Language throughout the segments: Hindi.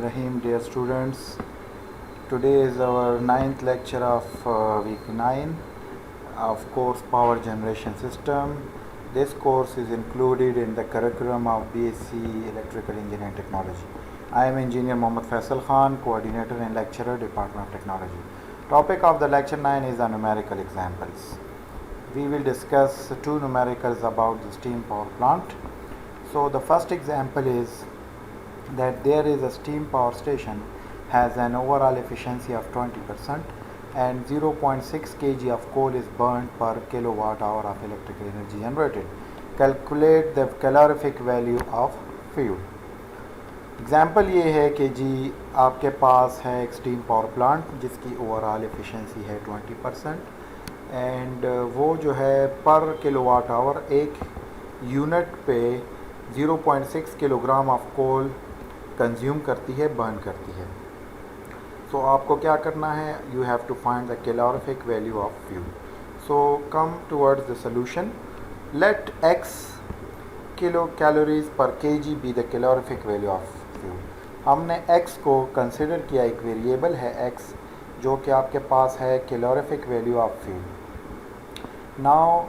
Rahim, dear students. Today is our ninth lecture of week 9 of course Power Generation System. This course is included in the curriculum of BSc Electrical Engineering Technology. I am Engineer Mohammad Faisal Khan, Coordinator and Lecturer, Department of Technology. Topic of the lecture 9 is the numerical examples. We will discuss two numericals about the steam power plant. So the first example is that there is a steam power station has an overall efficiency of 20% and 0.6 kg of coal is burned per kilowatt hour of electrical energy generated. Calculate the calorific value of fuel. Example ये है कि जी आपके पास है एक स्टीम पावर प्लांट जिसकी ओवरऑल एफिशिएंसी है 20% एंड वो जो है पर किलोवाट आवर एक यूनिट पे 0.6 किलोग्राम ऑफ कोल कंज्यूम करती है, बर्न करती है. सो आपको क्या करना है, you have to find the calorific value of fuel. So come towards the solution. Let x kilo calories per kg be the calorific value of fuel. हमने x को कंसिडर किया, एक वेरिएबल है x जो कि आपके पास है calorific value of fuel. Now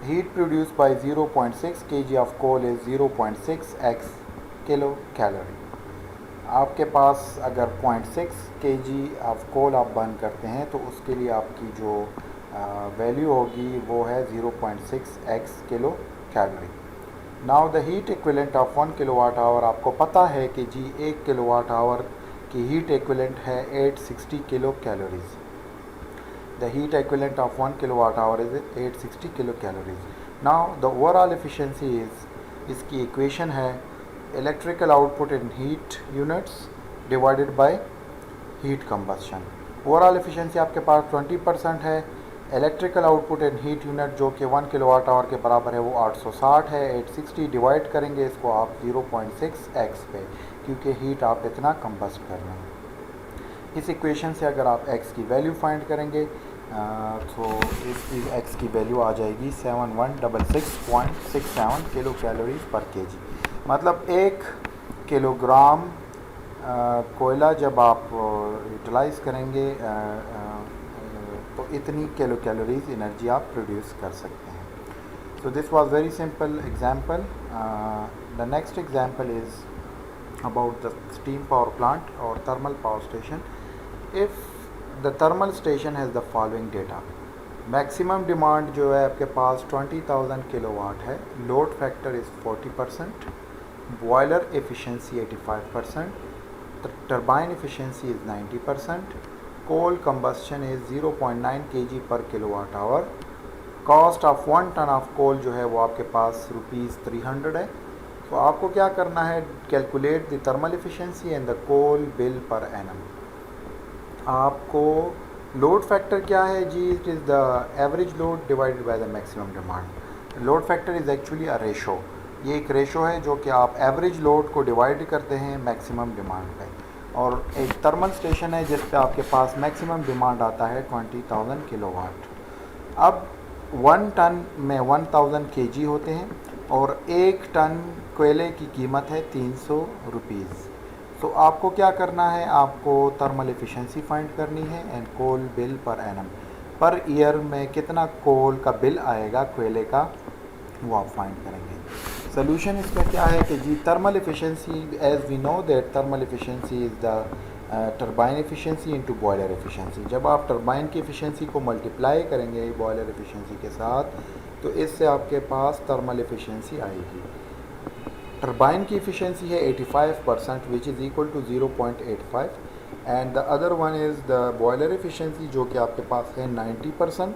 heat produced by 0.6 kg of coal is 0.6x kilo calorie. आपके पास अगर 0.6 kg ऑफ कोल आप बर्न करते हैं तो उसके लिए आपकी जो वैल्यू होगी वो है 0.6x kilo calorie. Now the heat equivalent of 1 kilowatt hour, आपको पता है कि जी 1 किलोवाट आवर की हीट इक्विवेलेंट है 860 kilo calories. The heat equivalent of 1 kilowatt hour is 860 kilocalories. Now the overall efficiency is, इसकी equation है electrical output in heat units divided by heat combustion. Overall efficiency आपके पास 20% है. electrical output in heat unit जो कि 1 kilowatt hour के बराबर है वो 860 है. 860 डिवाइड करेंगे इसको आप 0.6x पे, क्योंकि हीट आप इतना कंबस्ट कर रहे हैं. इस इक्वेशन से अगर आप x की वैल्यू फाइंड करेंगे तो इस x की वैल्यू आ जाएगी 7166.67 किलो कैलोरीज पर केजी. मतलब 1 किलोग्राम कोयला जब आप यूटिलाइज़ करेंगे तो इतनी किलो कैलोरीज एनर्जी आप प्रोड्यूस कर सकते हैं. So this was very simple example. The next example is about the steam power plant or thermal power station. If the thermal station has the following data. Maximum demand जो है आपके पास 20,000 किलोवाट है. Load factor is 40%. Boiler efficiency 85%. Turbine efficiency is 90%. Coal combustion is 0.9 kg per kilowatt hour. Cost of 1 ton of coal जो है वो आपके पास ₹300 है. तो आपको क्या करना है, calculate the thermal efficiency and the coal bill per annum. आपको लोड फैक्टर क्या है जी, it is the average load divided by the maximum demand. Load factor is actually a ratio. ये एक रेशो है जो कि आप एवरेज लोड को डिवाइड करते हैं मैक्सिमम डिमांड पे. और एक थर्मल स्टेशन है जिस पे आपके पास मैक्सिमम डिमांड आता है 20,000 किलोवाट. अब 1 टन में 1000 kg होते हैं और 1 टन कोयले की कीमत है ₹300. तो आपको क्या करना है, आपको थर्मल एफिशिएंसी फाइंड करनी है and coal bill per annum. Per year में कितना कोल का बिल आएगा कोयले का, वो आप फाइंड करेंगे. सोल्यूशन इसका क्या है कि जी thermal efficiency, as we know that thermal efficiency is the turbine efficiency into boiler efficiency. जब आप टर्बाइन की एफिशिएंसी को मल्टीप्लाई करेंगे बॉयलर एफिशिएंसी के साथ तो इससे आपके पास थर्मल एफिशिएंसी आएगी. टर्बाइन की एफिशिएंसी है 85% which is equal to 0.85 and the other one is the boiler efficiency जो कि आपके पास है 90%.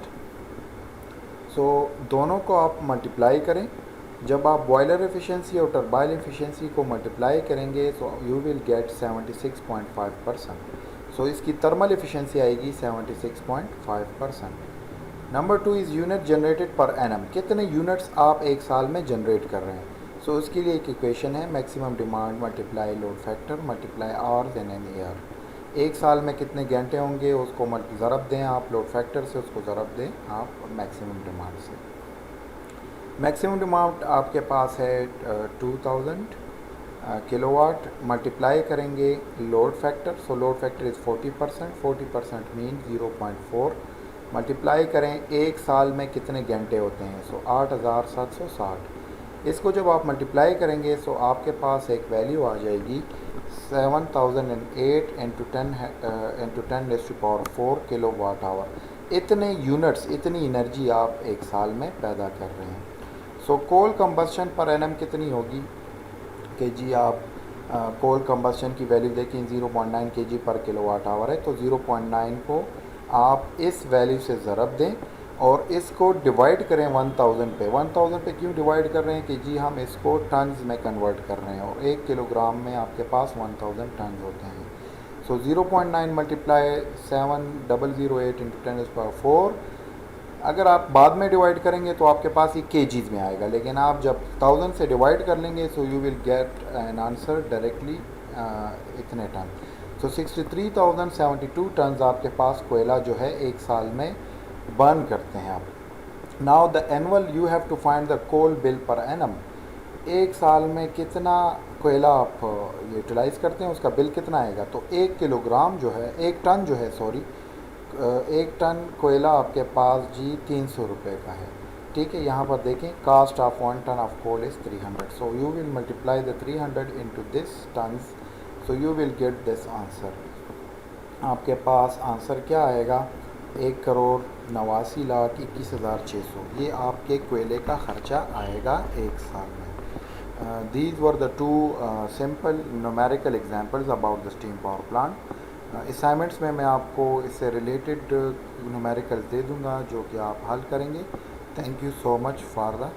सो दोनों को आप मल्टीप्लाई करें. जब आप बॉयलर एफिशिएंसी और टर्बाइन एफिशिएंसी को मल्टीप्लाई करेंगे तो यू विल गेट 76.5%. सो इसकी थर्मल एफिशिएंसी आएगी 76.5%. Number 2 is unit generated per annum. कितने यूनिट्स आप एक साल में जनरेट कर रहे हैं. सो उसके लिए एक इक्वेशन है, maximum demand multiply load factor multiply hours in an year. एक साल में कितने घंटे होंगे उसको ज़रब दें आप लोड फैक्टर से, उसको ज़रब दें आप मैक्सिमम डिमांड से. मैक्सिमम डिमांड आपके पास है 2000 किलोवाट मल्टीप्लाई करेंगे load factor, so load factor is 40%, 40% mean 0.4 multiply करें एक साल में कितने घंटे होते हैं, सो 8760। इसको जब आप मल्टीप्लाई करेंगे सो आपके पास एक वैल्यू आ जाएगी 7008 इंटू 10⁴ किलो वाट आवर। इतने यूनिट्स, इतनी एनर्जी आप एक साल में पैदा कर रहे हैं। सो कोल कंबस्शन पर एनम कितनी होगी कि जी आप कोल कंबस्शन की वैल्यू देखें 0.9 kg पर किलो वाट आवर है, तो 0.9 को आप इस वैल्यू से ज़रब दें और इसको डिवाइड करें 1000 पे। 1000 पे क्यों डिवाइड कर रहे हैं कि जी हम इसको टन्स में कन्वर्ट कर रहे हैं और 1 किलोग्राम में आपके पास 1000 टन होते हैं। सो 0.9 मल्टीप्लाई 7008 इंटू 10⁴। अगर आप बाद में डिवाइड करेंगे तो आपके पास ये केजीज़ में आएगा, लेकिन आप जब 1000 से डिवाइड कर लेंगे सो you will get an answer directly इतने टन। सो 63,072 टन आपके पास कोयला जो है एक साल में बर्न करते हैं आप। Now the annual you have to find the coal bill per annum. एक साल में कितना कोयला आप यूटिलाइज़ करते हैं, उसका बिल कितना आएगा। तो 1 किलोग्राम जो है, 1 टन जो है, सॉरी, 1 टन कोयला आपके पास जी 300 रुपये का है। ठीक है, यहाँ पर देखें cost of 1 ton of coal is 300, so you will multiply the 300 into this tons, so you will get this answer. आपके पास आंसर क्या आएगा, 1,89,21,600। ये आपके कोयले का ख़र्चा आएगा एक साल में। These were the two simple numerical examples about the steam power plant. Assignments में मैं आपको इससे रिलेटेड न्यूमेरिकल्स दे दूंगा जो कि आप हल करेंगे। Thank you so much for the